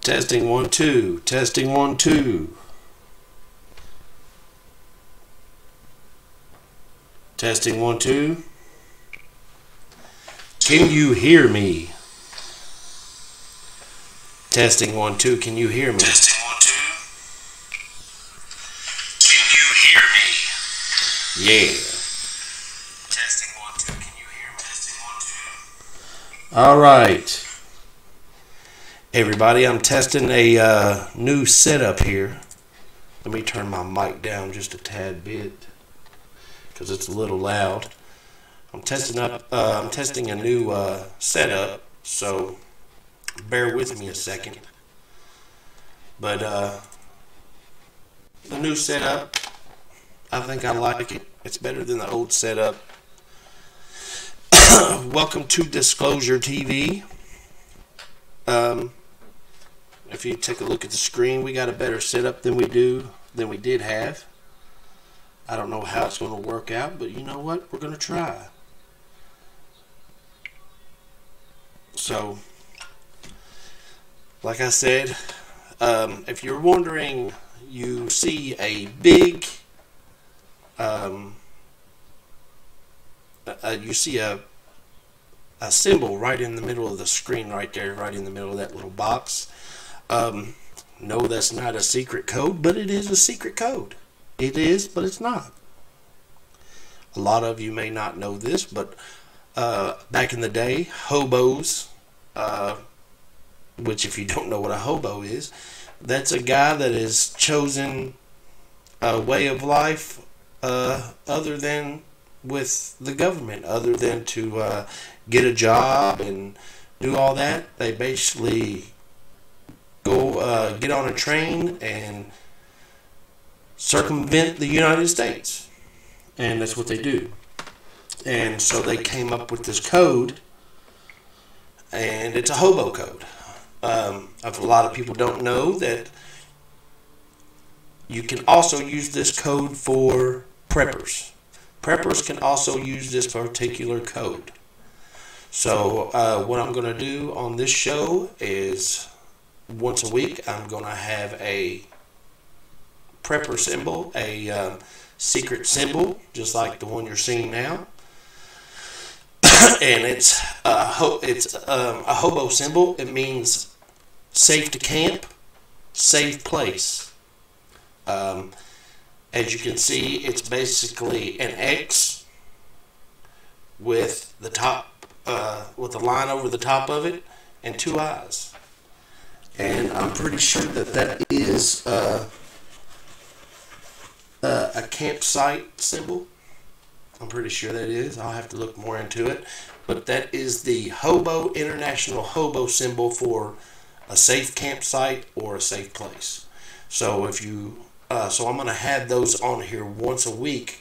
Testing 1 2. Testing 1 2. Testing 1 2. Can you hear me? Testing 1 2. Can you hear me? Testing 1 2. Can you hear me? Yeah. Testing 1 2. Can you hear me? Testing 1 2. All right. Everybody, I'm testing a new setup here. Let me turn my mic down just a tad bit because it's a little loud. I'm testing a new setup, so bear with me a second. But the new setup, I think I like it. It's better than the old setup. Welcome to Disclosure TV. If you take a look at the screen, we got a better setup than we did have. I don't know how it's going to work out, but you know what? We're going to try. So, like I said, if you're wondering, you see a big, you see a symbol right in the middle of the screen right there, right in the middle of that little box. No, that's not a secret code, but it is a secret code. It is, but it's not. A lot of you may not know this, but back in the day, hobos, which if you don't know what a hobo is, that's a guy that has chosen a way of life other than with the government, other than to get a job and do all that. They basically go get on a train and circumvent the United States, and that's what they do. And so they came up with this code, and it's a hobo code. A lot of people don't know that you can also use this code for preppers. Preppers can also use this particular code. So what I'm going to do on this show is once a week I'm going to have a prepper symbol, a secret symbol, just like the one you're seeing now. And it's a hobo symbol. It means safe to camp, safe place. As you can see, it's basically an X with the top, with a line over the top of it, and two eyes. And I'm pretty sure that that is a campsite symbol. I'm pretty sure that is. I'll have to look more into it. But that is the international hobo symbol for a safe campsite or a safe place. So if you, so I'm going to have those on here once a week.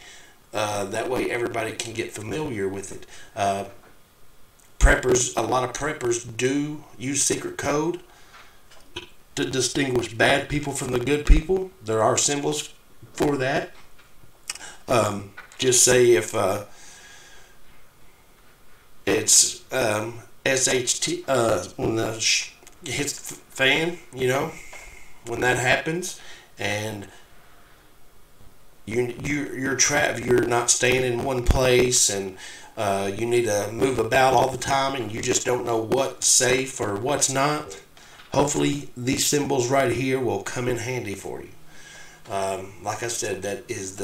That way everybody can get familiar with it. Preppers, a lot of preppers do use secret code to distinguish bad people from the good people. There are symbols for that. Just say if it's SHT when the hits the fan, you know, when that happens, and you're trapped, you're not staying in one place, and you need to move about all the time, and you just don't know what's safe or what's not. Hopefully these symbols right here will come in handy for you. Like I said, that is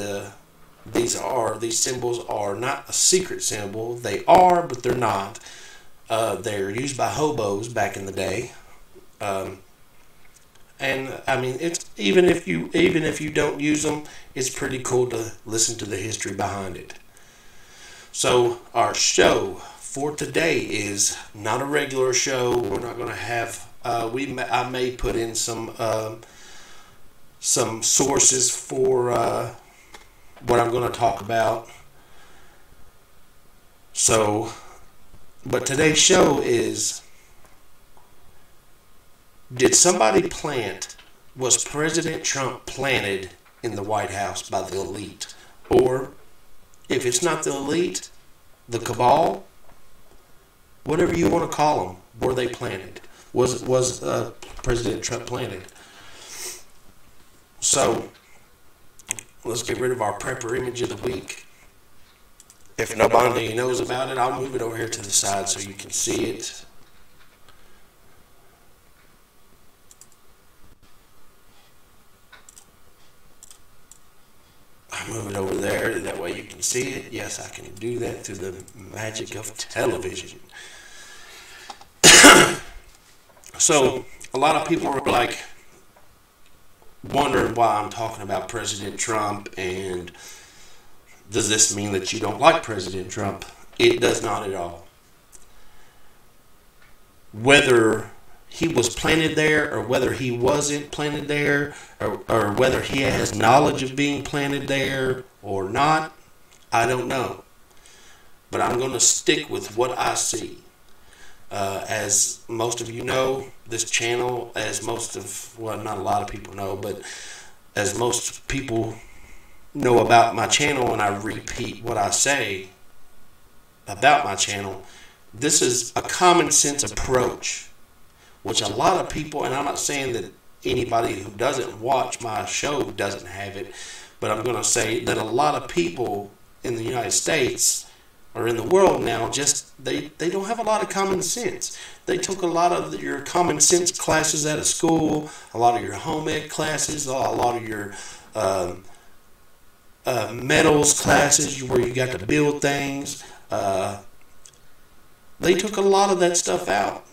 these symbols are not a secret symbol. They are, but they're not. They're used by hobos back in the day. And I mean, it's even if you don't use them, it's pretty cool to listen to the history behind it. So our show for today is not a regular show. We're not going to have. I may put in some sources for what I'm going to talk about. So, but today's show is: did somebody was President Trump planted in the White House by the elite? Or if it's not the elite, the cabal, whatever you want to call them, were they planted? was President Trump planted. So let's get rid of our prepper image of the week. If nobody knows about it, I'll move it over here to the side so you can see it. I'll move it over there, that way you can see it. Yes, I can do that through the magic of television. So, a lot of people are like wondering why I'm talking about President Trump, and does this mean that you don't like President Trump? It does not at all. Whether he was planted there or whether he wasn't planted there, or whether he has knowledge of being planted there or not, I don't know. But I'm going to stick with what I see. As most of you know, this channel, well, not a lot of people know, but as most people know about my channel, and I repeat what I say about my channel, this is a common sense approach, which a lot of people, and I'm not saying that anybody who doesn't watch my show doesn't have it, but I'm going to say that a lot of people in the United States or in the world now, just they don't have a lot of common sense. They took a lot of your common sense classes out of school, a lot of your home ec classes, a lot of your metals classes where you got to build things. They took a lot of that stuff out.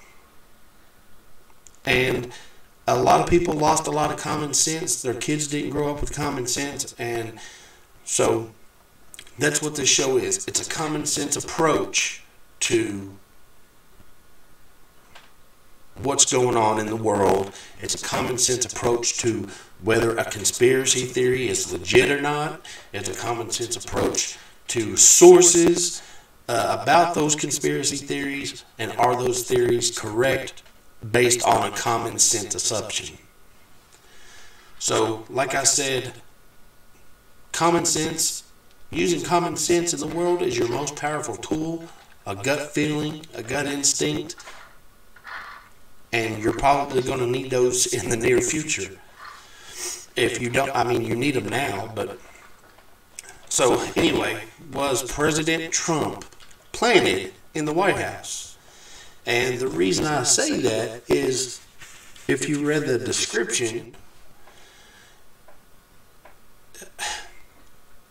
And a lot of people lost a lot of common sense. Their kids didn't grow up with common sense. And so that's what this show is. It's a common sense approach to what's going on in the world. It's a common sense approach to whether a conspiracy theory is legit or not. It's a common sense approach to sources about those conspiracy theories, and are those theories correct based on a common sense assumption. So, like I said, common sense, using common sense in the world is your most powerful tool. A gut feeling, a gut instinct, and you're probably going to need those in the near future. If you don't, I mean, you need them now, but so anyway, was President Trump planted in the White House? And the reason I say that is, if you read the description,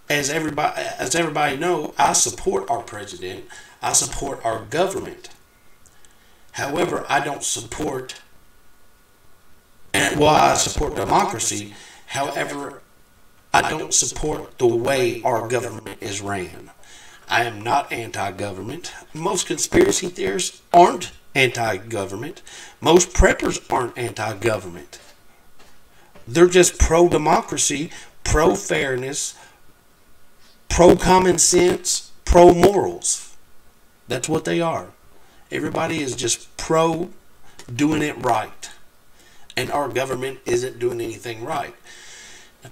as everybody know, I support our president. I support our government. However, I don't support, I support democracy. However, I don't support the way our government is ran. I am not anti-government. Most conspiracy theorists aren't anti-government. Most preppers aren't anti-government. They're just pro-democracy, pro-fairness, pro-common sense, pro-morals. That's what they are. Everybody is just pro doing it right. And our government isn't doing anything right.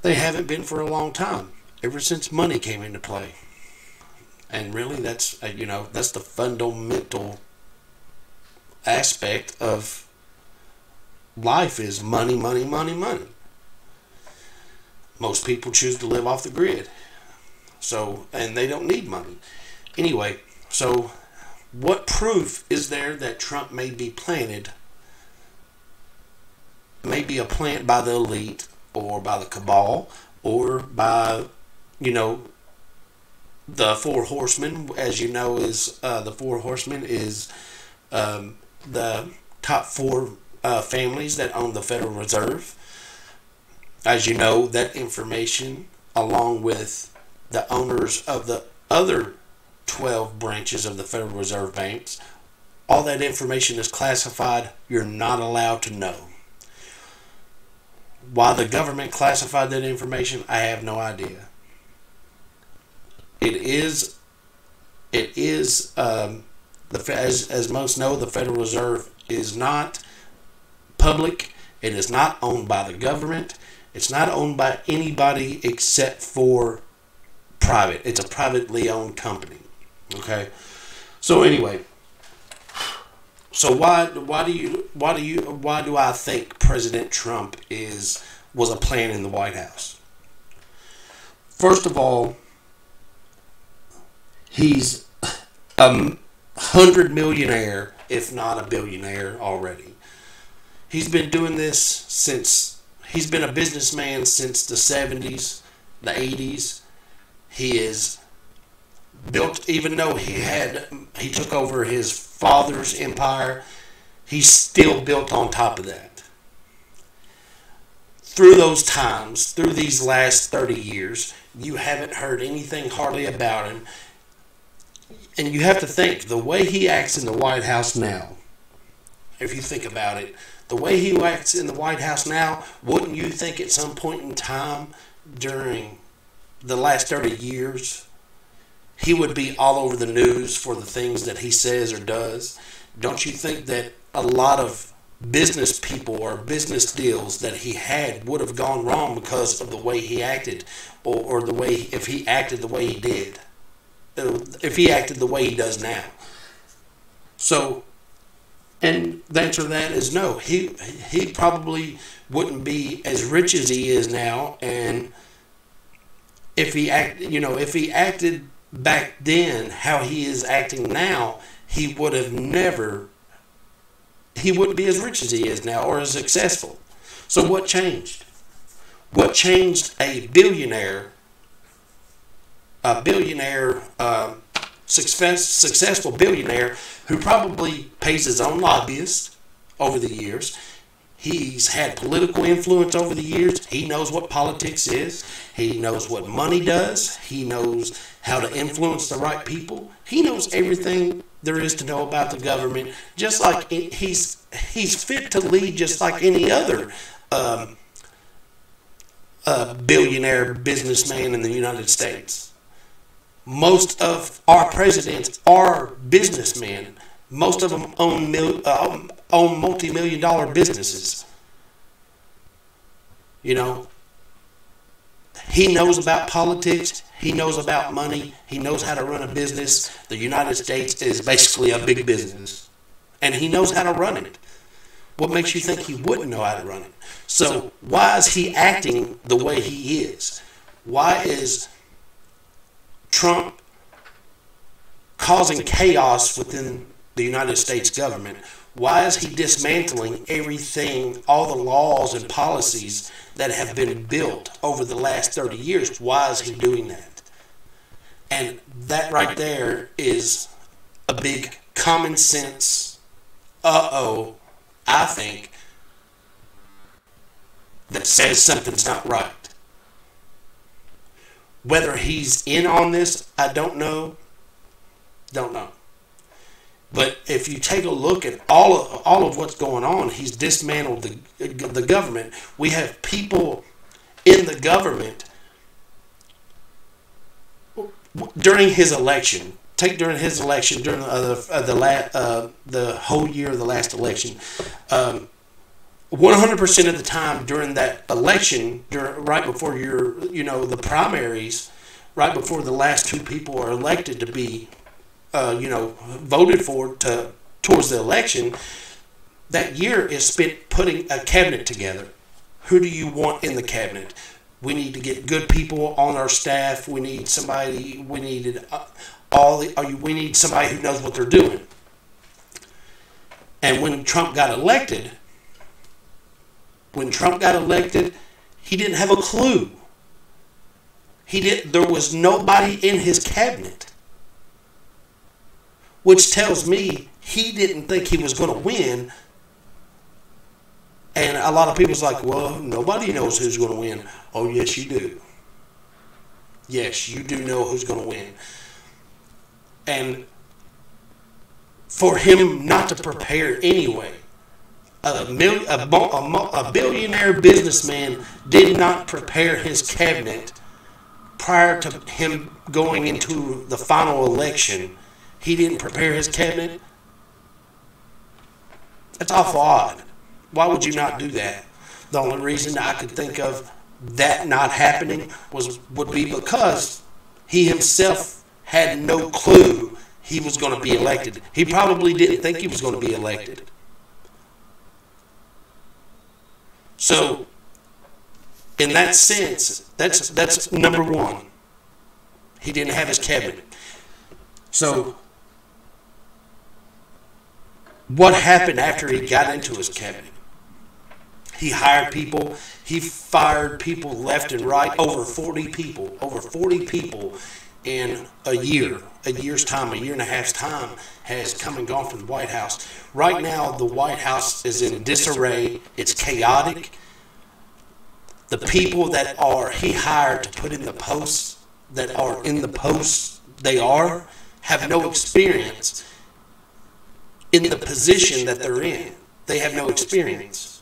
They haven't been for a long time, ever since money came into play. And really, that's that's the fundamental aspect of life, is money, money, money, money. Most people choose to live off the grid. So, and they don't need money. Anyway, so what proof is there that Trump may be planted, may be a plant by the elite, or by the cabal, or by, the Four Horsemen? As you know, is the Four Horsemen is the top four families that own the Federal Reserve. As you know, that information, along with the owners of the other 12 branches of the Federal Reserve banks, all that information is classified. You're not allowed to know. Why the government classified that information, I have no idea. As most know, the Federal Reserve is not public. It is not owned by the government. It's not owned by anybody except for private. It's a privately owned company. Okay? So anyway, So why do I think President Trump was a plan in the White House? First of all, he's a 100 millionaire, if not a billionaire already. He's been doing this he's been a businessman since the 70s, the 80s. He is built, even though he took over his father's empire, he's still built on top of that. Through those times, through these last 30 years, you haven't heard anything hardly about him. And you have to think, the way he acts in the White House now, if you think about it, the way he acts in the White House now, wouldn't you think at some point in time during the last 30 years, he would be all over the news for the things that he says or does? Don't you think that a lot of business people or business deals that he had would have gone wrong because of the way he acted, or the way, if he acted the way he did, if he acted the way he does now? So, and the answer to that is no. He probably wouldn't be as rich as he is now, and if he acted back then how he is acting now, he wouldn't be as rich as he is now, or as successful. So what changed? What changed a billionaire, successful billionaire who probably pays his own lobbyists over the years? He's had political influence over the years. He knows what politics is. He knows what money does. He knows how to influence the right people. He knows everything there is to know about the government. Just like he's fit to lead, just like any other billionaire businessman in the United States. Most of our presidents are businessmen. Most of them own multi-million-dollar businesses. You know, he knows about politics. He knows about money. He knows how to run a business. The United States is basically a big business, and he knows how to run it. What makes you think he wouldn't know how to run it? So why is he acting the way he is? Why is Trump causing chaos within the United States government? Why is he dismantling everything, all the laws and policies that have been built over the last 30 years? Why is he doing that? And that right there is a big common sense, I think, that says something's not right. Whether he's in on this, I don't know. Don't know. But if you take a look at all of what's going on, he's dismantled the government. We have people in the government during his election. During his election, during the whole year of the last election, 100% of the time during that election, right before the primaries, right before the last two people are elected to be voted for towards the election, that year is spent putting a cabinet together. Who do you want in the cabinet? We need to get good people on our staff. We need somebody. We need somebody who knows what they're doing. And when Trump got elected, he didn't have a clue. There was nobody in his cabinet. Which tells me he didn't think he was going to win. And a lot of people's like, well, nobody knows who's going to win. Oh, yes, you do. Yes, you do know who's going to win. And for him not to prepare anyway, a billionaire businessman did not prepare his cabinet prior to him going into the final election. He didn't prepare his cabinet. That's awful odd. Why would you not do that? The only reason I could think of that not happening would be because he himself had no clue. he was going to be elected. He probably didn't think he was going to be elected. So, in that sense, that's number one. He didn't have his cabinet. So, what happened after he got into his cabinet? He hired people. He fired people left and right. Over 40 people. Over 40 people in a year's time, a year and a half's time, has come and gone from the White House. Right now, the White House is in disarray. It's chaotic. The people that he hired to put in the posts, that are in the posts have no experience in the position that they're in. They have no experience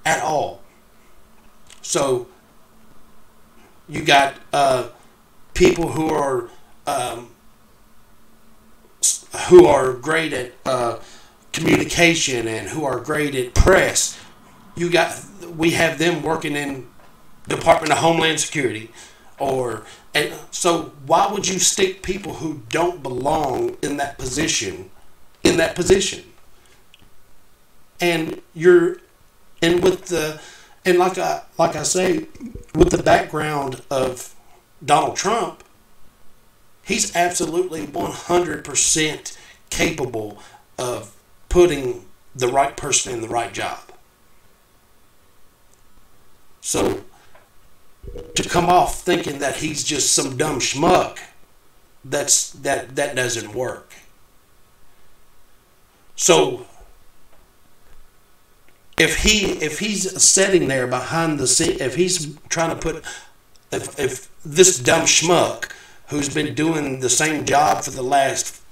at all. So you got people who are great at communication and who are great at press. We have them working in Department of Homeland Security, and so why would you stick people who don't belong in that position in that position? And like I say, with the background of Donald Trump, he's absolutely 100% capable of putting the right person in the right job. So, to come off thinking that he's just some dumb schmuck, that doesn't work. So, if he's sitting there behind the scene, if he's trying to put, if this dumb schmuck who's been doing the same job for the last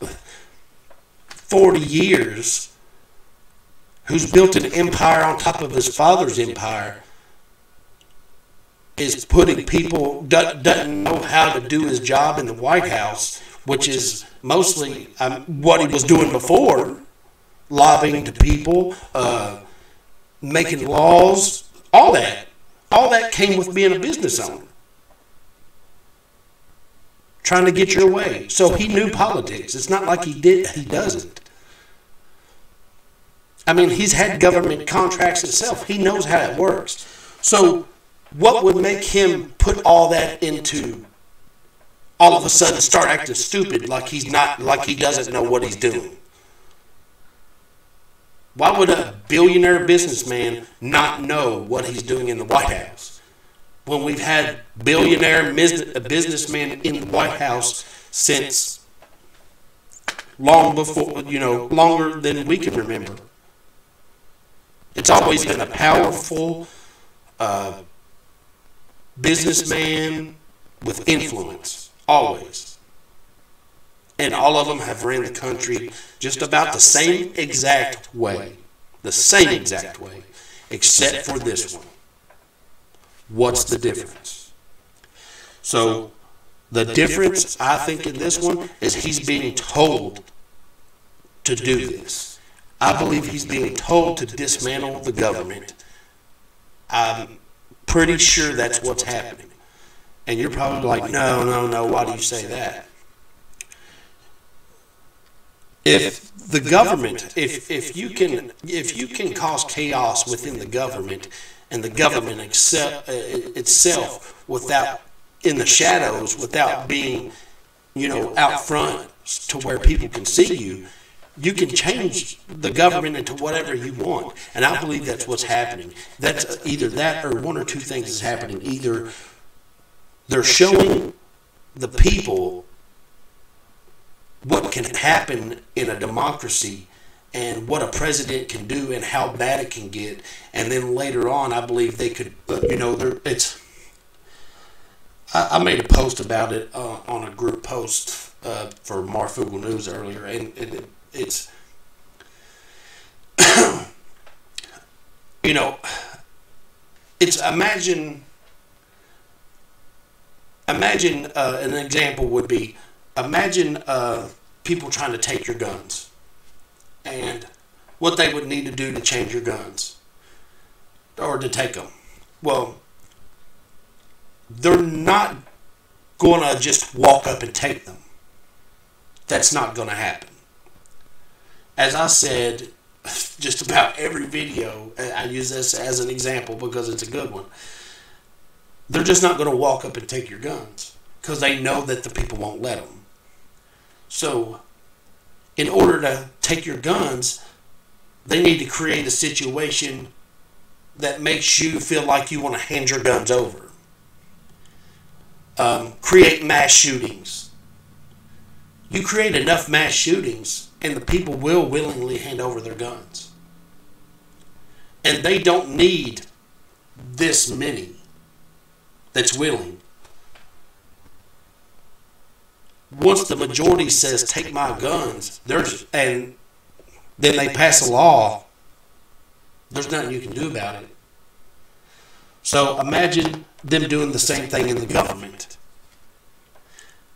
40 years, who's built an empire on top of his father's empire, is putting people, doesn't know how to do his job in the White House, which is mostly what he was doing before, lobbying to people, making laws, all that came with being a business owner, trying to get your way. So he knew politics. It's not like he doesn't. I mean, he's had government contracts himself. He knows how it works. So what would make him put all that into, all of a sudden start acting stupid like he doesn't know what he's doing? Why would a billionaire businessman not know what he's doing in the White House when we've had billionaire businessmen in the White House since long before, longer than we can remember? It's always been a powerful businessman with influence, always. And all of them have ran the country just about the same exact way. The same exact way, except for this one. What's the difference? So, the difference, I think, in this one is he's being told to do this. I believe he's being told to dismantle the government. I'm pretty sure that's what's happening. And you're probably like, no, why do you say that? If the government, if you can cause chaos within the government, and the government itself without, in the shadows, without being, out front to where people can see you, you can change the government into whatever you want. And I believe that's what's happening. That's either that or one or two things is happening. Either they're showing the people what can happen in a democracy and what a president can do and how bad it can get. And then later on, I believe they could, I made a post about it on a group post for Marfugel News earlier, and it's, it's imagine an example would be, imagine people trying to take your guns and what they would need to do to change your guns or to take them. Well, they're not going to just walk up and take them. That's not going to happen. As I said, just about every video, I use this as an example because it's a good one. They're just not going to walk up and take your guns because they know that the people won't let them. So, in order to take your guns, they need to create a situation that makes you feel like you want to hand your guns over. Create mass shootings. You create enough mass shootings and the people will willingly hand over their guns. And they don't need this many that's willing. Once the majority says, take my guns, and then they pass a law, there's nothing you can do about it. So imagine them doing the same thing in the government.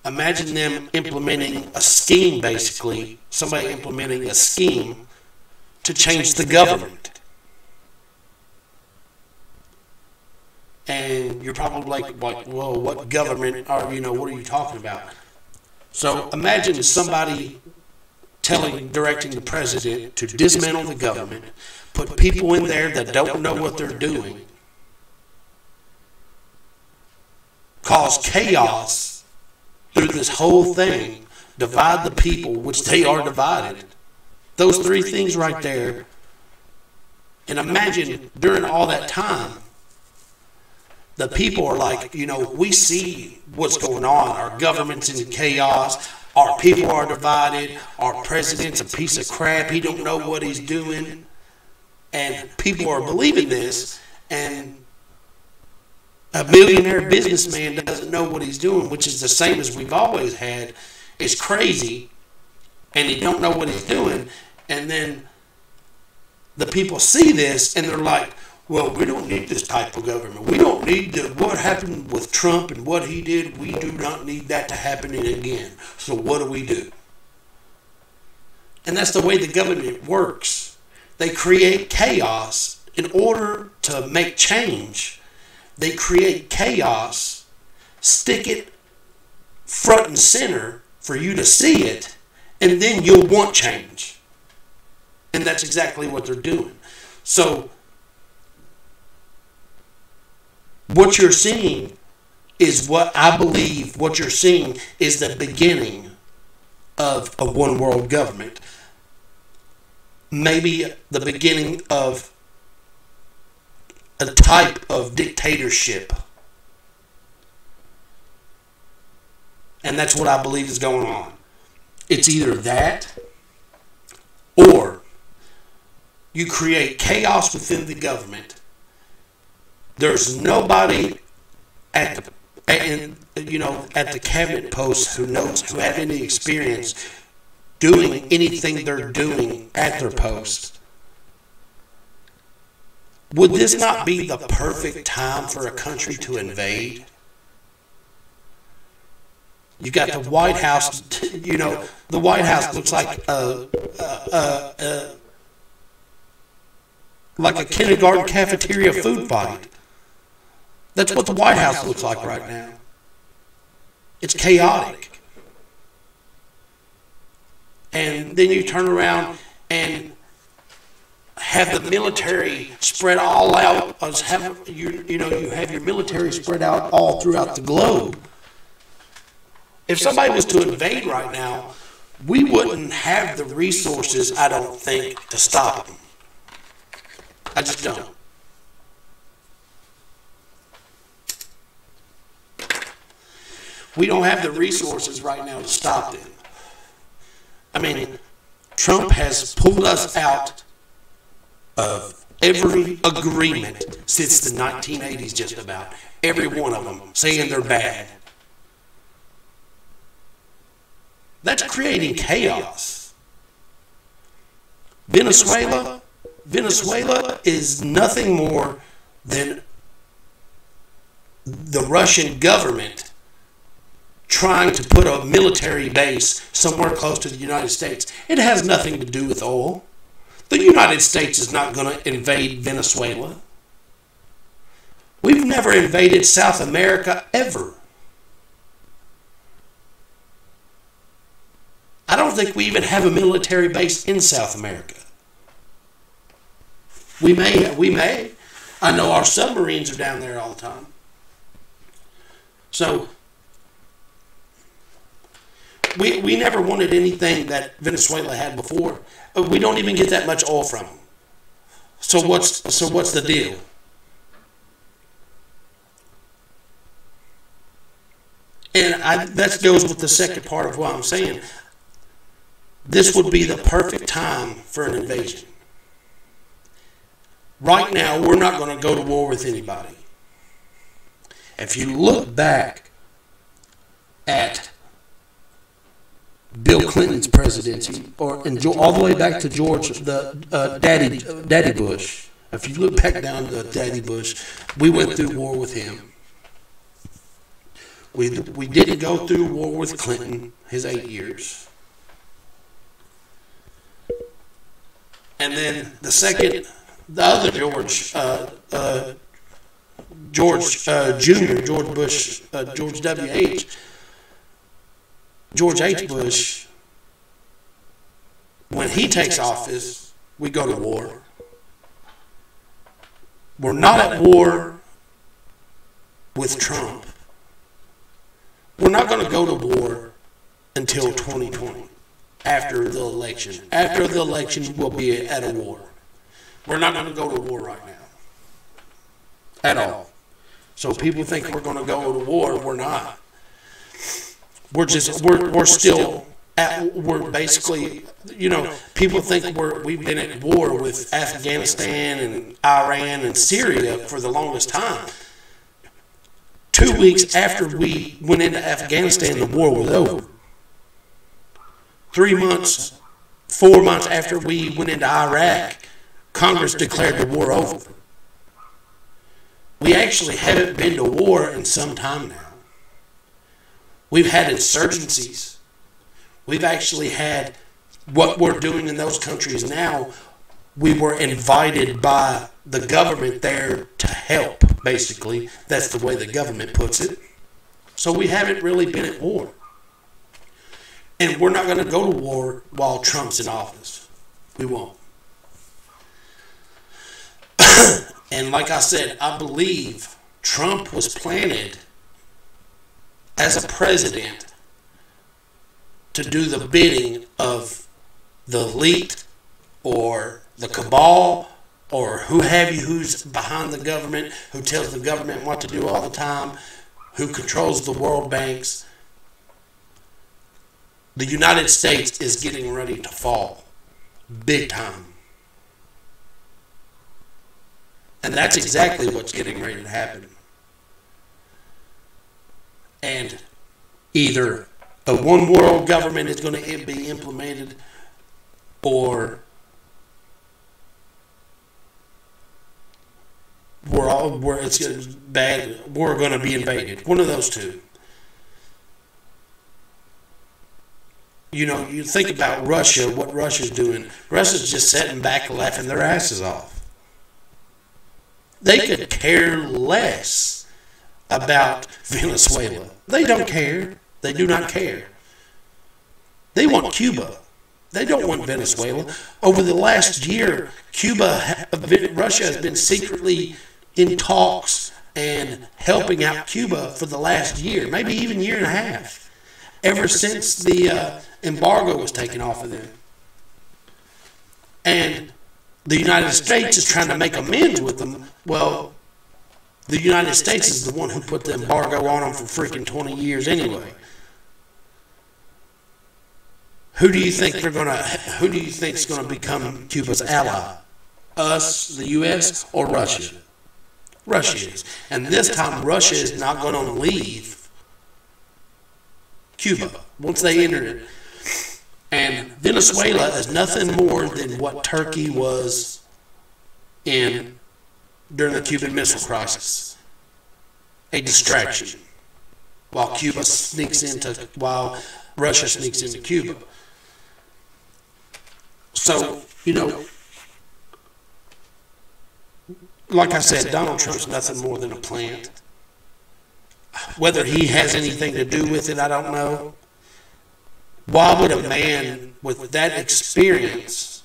Imagine them implementing a scheme, basically, somebody implementing a scheme to change the government. And you're probably like, well, what government are, what are you talking about? So imagine somebody directing the president to dismantle the government, put people in there that don't know what they're doing, cause chaos through this whole thing, divide the people, which they are divided. Those three things right there. And imagine during all that time, the people are like, we see what's going on. Our government's in chaos. Our people are divided. Our president's a piece of crap. He don't know what he's doing. And people are believing this. And a millionaire businessman doesn't know what he's doing, which is the same as we've always had. It's crazy. And he don't know what he's doing. And then the people see this and they're like, well, we don't need this type of government. We don't need what happened with Trump and what he did. We do not need that to happen again. So what do? And that's the way the government works. They create chaos in order to make change. They create chaos, stick it front and center for you to see it, and then you'll want change. And that's exactly what they're doing. So what you're seeing is what I believe what you're seeing is the beginning of a one world government. Maybe the beginning of a type of dictatorship. And that's what I believe is going on. It's either that or you create chaos within the government. There's nobody at the cabinet post who have any experience doing anything they're doing at their post. Would this not be the perfect time for a country to invade? You got the White House. The White House looks like a kindergarten cafeteria food fight. That's what the White House looks like right now. It's chaotic. And then you turn around and have the military spread all out. You have your military spread out all throughout the globe. If somebody was to invade right now, we wouldn't have the resources, I don't think, to stop them. I just don't. We don't have the resources right now to stop them. I mean, Trump has pulled us out of every agreement since the 1980s, just about. Every one of them saying they're bad. That's creating chaos. Venezuela is nothing more than the Russian government trying to put a military base somewhere close to the United States. It has nothing to do with oil. The United States is not going to invade Venezuela. We've never invaded South America ever. don't think we even have a military base in South America. We may. I know our submarines are down there all the time. So, we never wanted anything that Venezuela had before. We don't even get that much oil from them. So what's the deal? And that goes with the second part of what I'm saying. This would be the perfect time for an invasion. Right now, we're not going to go to war with anybody. If you look back at Bill Clinton's presidency, and all the way back to George, Daddy Bush. If you look back down to Daddy Bush, we went through war with him. We didn't go through war with Clinton, his 8 years. And then the other George Jr., George Bush, George W.H., George H. Bush, when he takes office, we go to war. We're not at war with Trump. We're not going to go to war until 2020, after the election. After the election, we'll be at a war. We're not going to go to war right now. At all. So people think we're going to go to war. We're not. We're basically, people think we've been at war with Afghanistan and Iran and Syria for the longest time. 2 weeks after we went into Afghanistan, the war was over. 3 months, 4 months after we went into Iraq, Congress declared the war over. We actually haven't been to war in some time now. We've had insurgencies. We've actually had what we're doing in those countries now. We were invited by the government there to help, basically. That's the way the government puts it. So we haven't really been at war. And we're not going to go to war while Trump's in office. We won't. And like I said, I believe Trump was planted as a president to do the bidding of the elite or the cabal or who have you, who's behind the government, who tells the government what to do all the time, who controls the world banks. The United States is getting ready to fall big time. And that's exactly what's getting ready to happen. And either a one world government is going to be implemented, or we're going to be invaded. One of those two. You think about Russia, what Russia's doing. Russia's just sitting back laughing their asses off. They could care less about Venezuela. They don't care. They do not care. They want Cuba. They don't want Venezuela. Over the last year, Russia has been secretly in talks and helping out Cuba for the last year, maybe even year and a half, ever since the embargo was taken off of them. And the United States is trying to make amends with them. Well, the United States is the one who put the embargo on them for freaking 20 years anyway. Who do you think is going to become Cuba's ally? Us, the U.S., or Russia? Russia is. And this time, Russia is not going to leave Cuba once they enter it. And Venezuela is nothing more than what Turkey was during the Cuban Missile Crisis. A distraction. While Russia sneaks into Cuba. So, like I said, Donald Trump's nothing more than a plant. Whether he has anything to do with it, I don't know. Why would a man with that experience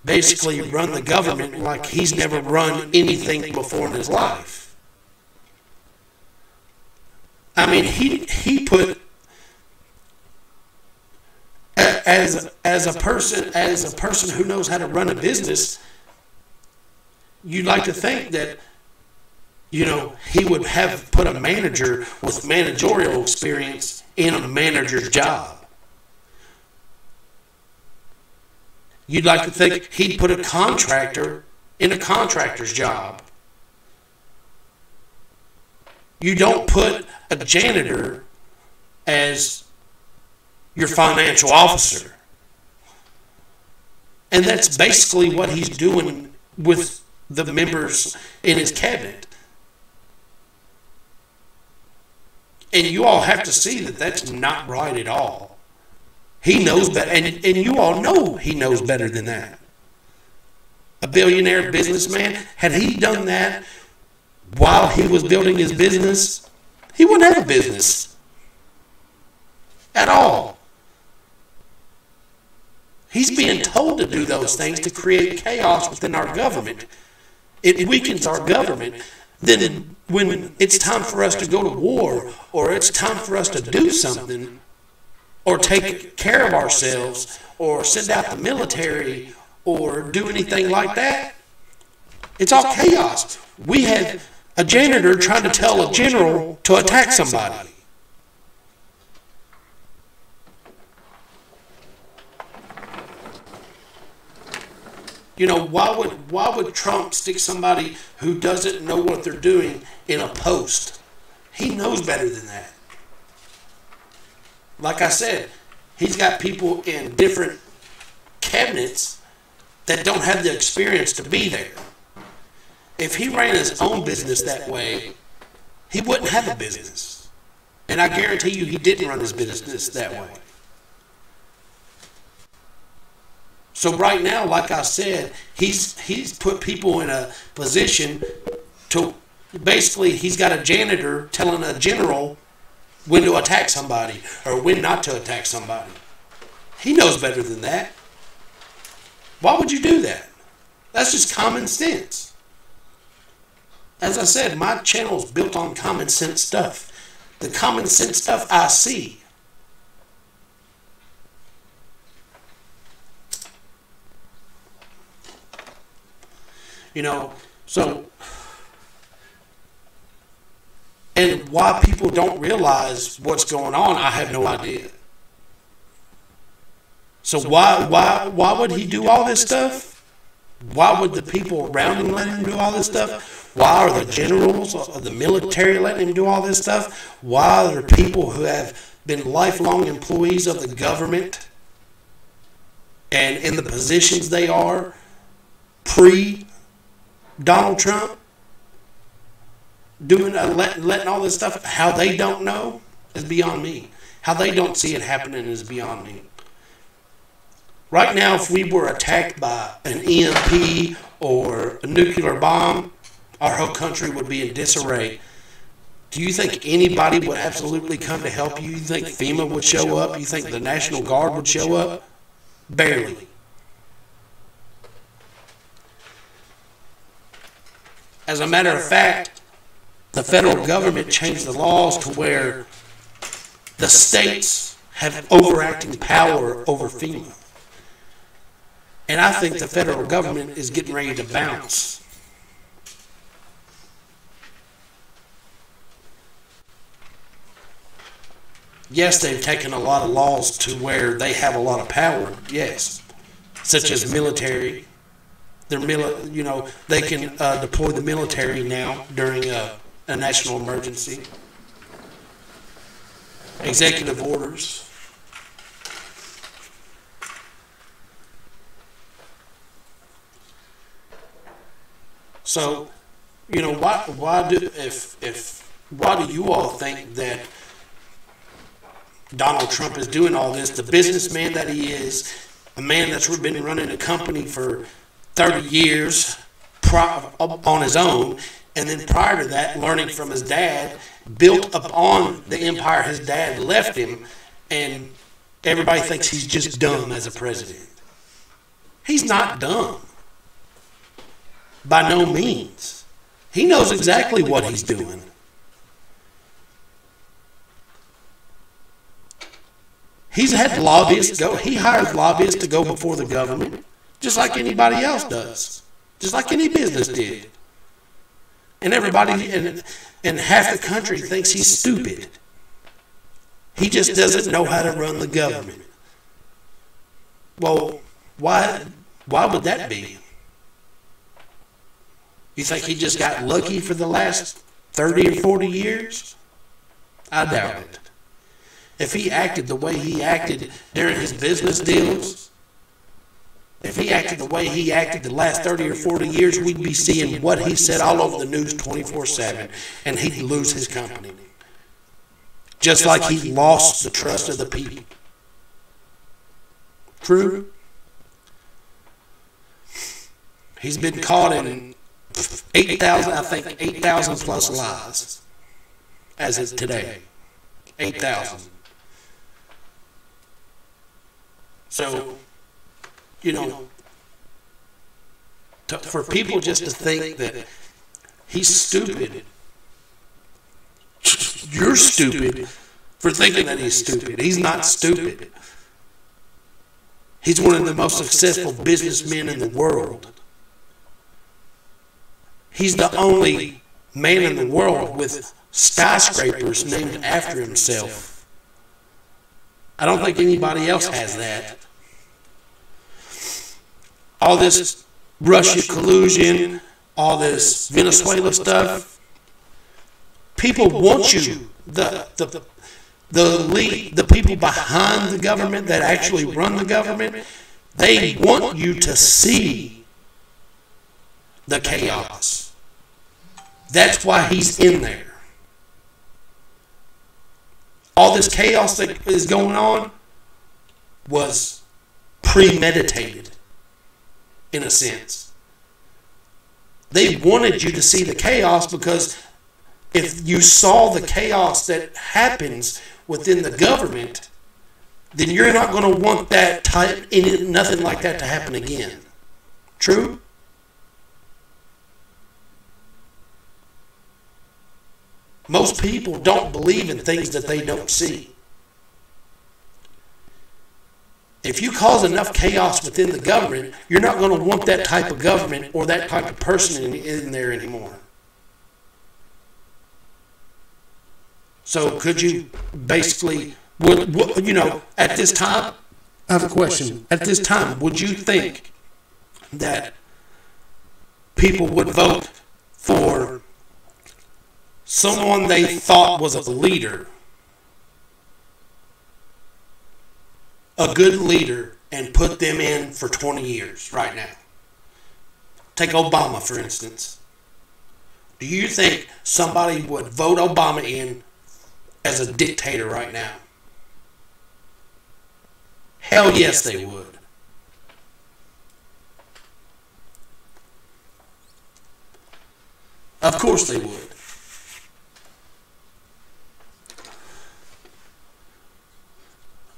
basically run the government like he's never run anything before in his life? I mean, he put as a person who knows how to run a business, you'd like to think that, you know, he would have put a manager with managerial experience in a manager's job. You'd like to think he'd put a contractor in a contractor's job. You don't put a janitor as your financial officer. And that's basically what he's doing with the members in his cabinet. And you all have to see that that's not right at all. He knows better, and you all know he knows better than that. A billionaire businessman, had he done that while he was building his business, he wouldn't have a business at all. He's being told to do those things to create chaos within our government. It weakens our government. Then when it's time for us to go to war, or it's time for us to do something, or take care of ourselves, or send out the military, or do anything like that, it's all chaos. We had a janitor trying to tell a general to attack somebody. You know, why would Trump stick somebody who doesn't know what they're doing in a post? He knows better than that. Like I said, he's got people in different cabinets that don't have the experience to be there. If he ran his own business that way, he wouldn't have a business. And I guarantee you he didn't run his business that way. So right now, like I said, he's put people in a position to, basically, he's got a janitor telling a general when to attack somebody or when not to attack somebody. He knows better than that. Why would you do that? That's just common sense. As I said, my channel is built on common sense stuff. The common sense stuff I see. You know, so, and why people don't realize what's going on, I have no idea. So why would he do all this stuff? Why would the people around him let him do all this stuff? Why are the generals or the military letting him do all this stuff? Why are people who have been lifelong employees of the government and in the positions they are pre-Donald Trump doing letting all this stuff? How they don't know is beyond me. How they don't see it happening is beyond me. Right now, if we were attacked by an EMP or a nuclear bomb, our whole country would be in disarray. Do you think anybody would absolutely come to help you? You think FEMA would show up? You think the National Guard would show up? Barely. As a matter of fact, the federal government changed the laws to where the states have overacting power over FEMA. And I think the federal government is getting ready to bounce. Yes, they've taken a lot of laws to where they have a lot of power, yes, such as military. You know, they can deploy the military now during a national emergency. Executive orders. So, you know, why do you all think that Donald Trump is doing all this? The businessman that he is, a man that's been running a company for 30 years on his own, and then prior to that, learning from his dad, built upon the empire his dad left him, and everybody thinks he's just dumb as a president. He's not dumb. By no means. He knows exactly what he's doing. He's had lobbyists go. He hires lobbyists to go before the government, just like anybody else does, just like any business did. And everybody, and half the country thinks he's stupid. He just doesn't know how to run the government. Well, why would that be? You think he just got lucky for the last 30 or 40 years? I doubt it. If he acted the way he acted during his business deals, if he acted the way he acted the last 30 or 40 years, we'd be seeing what he said all over the news 24/7, and he'd lose his company. Just like he lost the trust of the people. True? He's been caught in 8,000 plus lies as of today. 8,000. So, you know, for people just to think that he's stupid, you're stupid for thinking that he's stupid. He's not stupid. He's one of the most successful businessmen in the world. He's the only man in the world with skyscrapers named after himself. I don't think anybody else has that. All this Russia collusion, all this Venezuela stuff, people want you, the people behind the government that actually run the government, they want you to see the chaos. That's why he's in there. All this chaos that is going on was premeditated, in a sense. They wanted you to see the chaos because if you saw the chaos that happens within the government, then you're not going to want that nothing like that to happen again. True? Most people don't believe in things that they don't see. If you cause enough chaos within the government, you're not going to want that type of government or that type of person in there anymore. So could you basically, you know, at this time, I have a question. At this time, would you think that people would vote for someone they thought was a leader, a good leader, and put them in for 20 years right now? Take Obama, for instance. Do you think somebody would vote Obama in as a dictator right now? Hell yes, they would. Of course they would.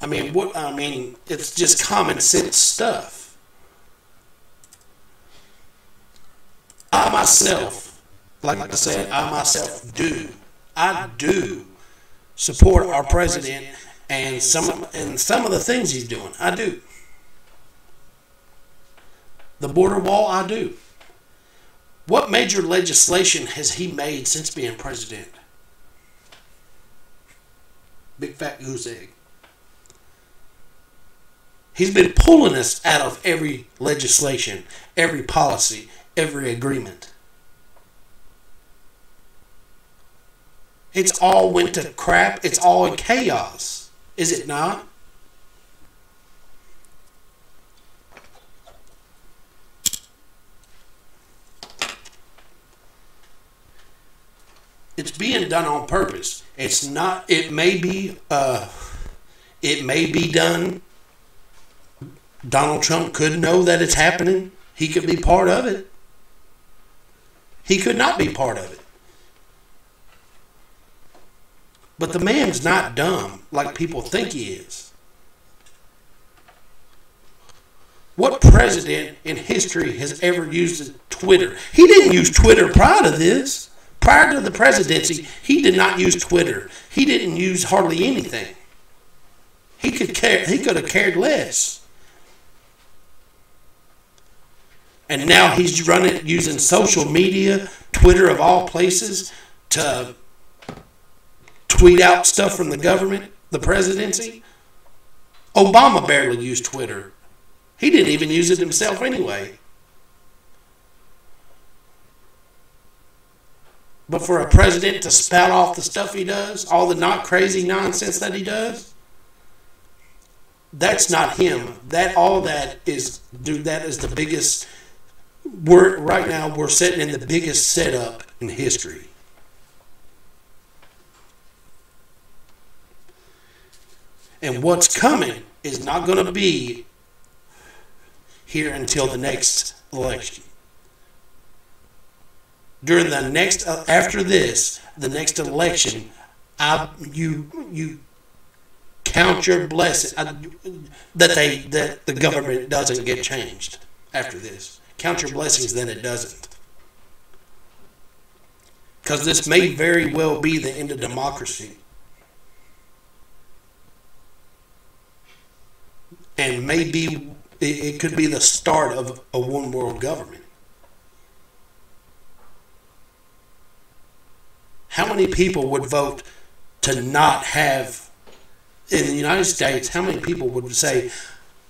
I mean, it's just common sense stuff. I myself, like I said, I do support our president and some of the things he's doing. I do. The border wall, I do. What major legislation has he made since being president? Big fat goose egg. He's been pulling us out of every legislation, every policy, every agreement. It's all went to crap. It's all in chaos. Is it not? It's being done on purpose. It's not. It may be done. Donald Trump could know that it's happening. He could be part of it. He could not be part of it. But the man's not dumb like people think he is. What president in history has ever used Twitter? He didn't use Twitter prior to this. Prior to the presidency, he did not use Twitter. He didn't use hardly anything. He could have cared less. And now he's running using social media, Twitter of all places, to tweet out stuff from the government, the presidency. Obama barely used Twitter. He didn't even use it himself anyway. But for a president to spout off the stuff he does, all the not crazy nonsense that he does, that's not him. That is the biggest. Right now we're sitting in the biggest setup in history. And what's coming is not going to be here until the next election. During the next, after this, the next election, you count your blessing that the government doesn't get changed after this. Count your blessings that it doesn't, because this may very well be the end of democracy, and maybe it could be the start of a one world government. How many people would vote to not have, in the United States, how many people would say,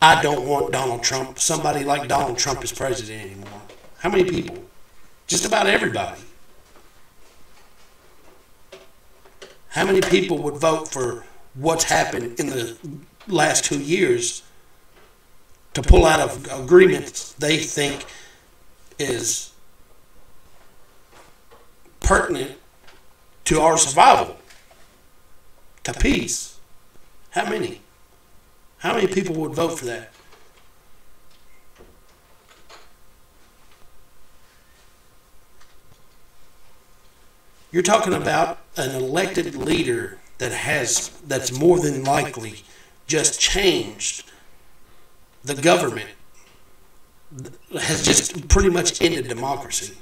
I don't want Donald Trump, somebody like Donald Trump as president anymore? How many people? Just about everybody. How many people would vote for what's happened in the last 2 years to pull out of agreements they think is pertinent to our survival, to peace? How many? How many people would vote for that? You're talking about an elected leader that's more than likely just changed the government, has just pretty much ended democracy.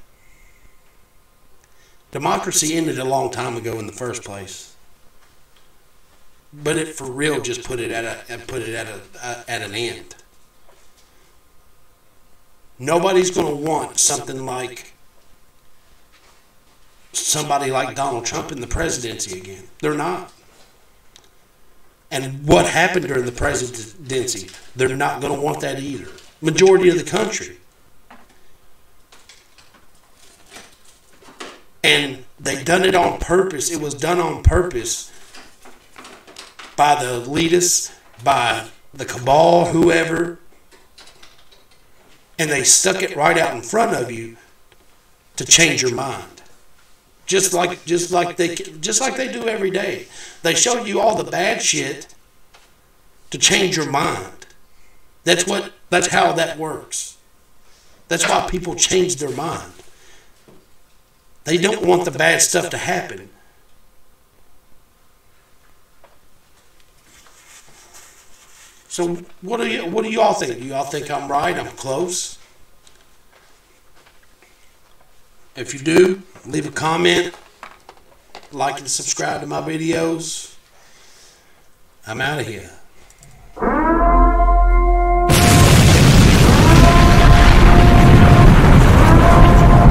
Democracy ended a long time ago in the first place, but it for real just put it at an end. Nobody's going to want something like somebody like Donald Trump in the presidency again. They're not. And what happened during the presidency, they're not going to want that either. Majority of the country. And they done it on purpose. It was done on purpose by the elitists, by the cabal, whoever. And they stuck it right out in front of you to change your mind. Just like they do every day. They show you all the bad shit to change your mind. That's how that works. That's why people change their mind. They don't want the bad stuff to happen. So what do you all think? Do you all think I'm right? I'm close? If you do, leave a comment, like and subscribe to my videos. I'm out of here.